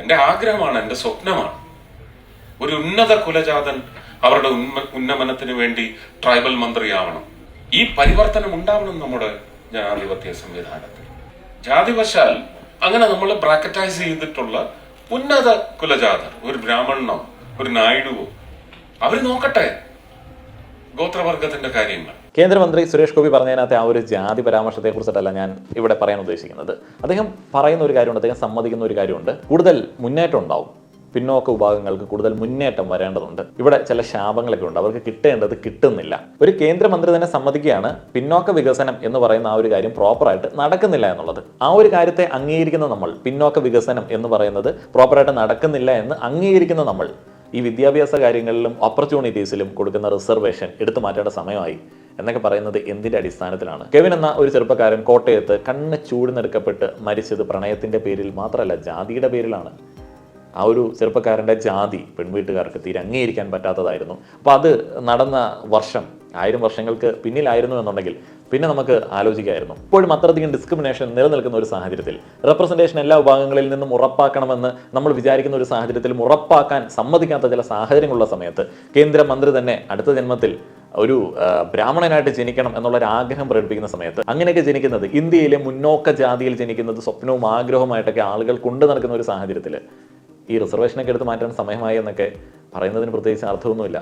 എൻ്റെ ആഗ്രഹമാണ്, എൻ്റെ സ്വപ്നമാണ്. ഒരു ഉന്നത കുലജാതൻ അവരുടെ ഉന്നമനത്തിന് വേണ്ടി ട്രൈബൽ മന്ത്രിയാവണം. ഈ പരിവർത്തനം ഉണ്ടാവണം നമ്മുടെ ജനാധിപത്യ സംവിധാനത്തിൽ. ജാതിവശാൽ അങ്ങനെ നമ്മൾ ബ്രാക്കറ്റൈസ് ചെയ്തിട്ടുള്ള ഉന്നത കുലജാതർ, ഒരു ബ്രാഹ്മണനോ ഒരു നായിഡുവോ, അവർ നോക്കട്ടെ ഗോത്രവർഗത്തിന്റെ കാര്യങ്ങൾ. കേന്ദ്രമന്ത്രി സുരേഷ് ഗോപി പറഞ്ഞതിനകത്തെ ആ ഒരു ജാതി പരാമർശത്തെ കുറിച്ചിട്ടല്ല ഞാൻ ഇവിടെ പറയാൻ ഉദ്ദേശിക്കുന്നത്. അദ്ദേഹം പറയുന്ന ഒരു കാര്യമുണ്ട്, അദ്ദേഹം സമ്മതിക്കുന്ന ഒരു കാര്യമുണ്ട്. കൂടുതൽ മുന്നേറ്റം ഉണ്ടാവും, പിന്നോക്ക വിഭാഗങ്ങൾക്ക് കൂടുതൽ മുന്നേറ്റം വരേണ്ടതുണ്ട്. ഇവിടെ ചില ശാപങ്ങളൊക്കെ ഉണ്ട്, അവർക്ക് കിട്ടേണ്ടത് കിട്ടുന്നില്ല. ഒരു കേന്ദ്രമന്ത്രി തന്നെ സമ്മതിക്കുകയാണ് പിന്നോക്ക വികസനം എന്ന് പറയുന്ന ആ ഒരു കാര്യം പ്രോപ്പറായിട്ട് നടക്കുന്നില്ല എന്നുള്ളത്. ആ ഒരു കാര്യത്തെ അംഗീകരിക്കുന്ന നമ്മൾ, പിന്നോക്ക വികസനം എന്ന് പറയുന്നത് പ്രോപ്പറായിട്ട് നടക്കുന്നില്ല എന്ന് അംഗീകരിക്കുന്ന നമ്മൾ, ഈ വിദ്യാഭ്യാസ കാര്യങ്ങളിലും ഓപ്പർച്യൂണിറ്റീസിലും കൊടുക്കുന്ന റിസർവേഷൻ എടുത്തു മാറ്റേണ്ട സമയമായി എന്നൊക്കെ പറയുന്നത് എന്തിന്റെ അടിസ്ഥാനത്തിലാണ്? കെവിൻ എന്ന ഒരു ചെറുപ്പക്കാരൻ കോട്ടയത്ത് കണ്ണ് ചൂടുന്നെടുക്കപ്പെട്ട് മരിച്ചത് പ്രണയത്തിന്റെ പേരിൽ മാത്രമല്ല, ജാതിയുടെ പേരിലാണ്. ആ ഒരു ചെറുപ്പക്കാരൻ്റെ ജാതി പെൺവീട്ടുകാർക്ക് തീരെ അംഗീകരിക്കാൻ പറ്റാത്തതായിരുന്നു. അപ്പോൾ അത് നടന്ന വർഷം 1000 വർഷങ്ങൾക്ക് പിന്നിലായിരുന്നു എന്നുണ്ടെങ്കിൽ പിന്നെ നമുക്ക് ആലോചിക്കായിരുന്നു. ഇപ്പോഴും അത്രയധികം ഡിസ്ക്രിമിനേഷൻ നിലനിൽക്കുന്ന ഒരു സാഹചര്യത്തിൽ, റെപ്രസെൻറ്റേഷൻ എല്ലാ വിഭാഗങ്ങളിൽ നിന്നും ഉറപ്പാക്കണമെന്ന് നമ്മൾ വിചാരിക്കുന്ന ഒരു സാഹചര്യത്തിൽ ഉറപ്പാക്കാൻ സമ്മതിക്കാത്ത ചില സാഹചര്യങ്ങളുള്ള സമയത്ത് കേന്ദ്രമന്ത്രി തന്നെ അടുത്ത ജന്മത്തിൽ ഒരു ബ്രാഹ്മണനായിട്ട് ജനിക്കണം എന്നുള്ളൊരു ആഗ്രഹം പ്രകടിപ്പിക്കുന്ന സമയത്ത്, അങ്ങനെയൊക്കെ ജനിക്കുന്നത്, ഇന്ത്യയിലെ മുന്നോക്ക ജാതിയിൽ ജനിക്കുന്നത് സ്വപ്നവും ആഗ്രഹവുമായിട്ടൊക്കെ ആളുകൾ കൊണ്ടു നടക്കുന്ന ഒരു സാഹചര്യത്തിൽ ഈ റിസർവേഷനൊക്കെ എടുത്ത് മാറ്റാൻ സമയമായി എന്നൊക്കെ പറയുന്നതിന് പ്രത്യേകിച്ച് അർത്ഥമൊന്നുമില്ല.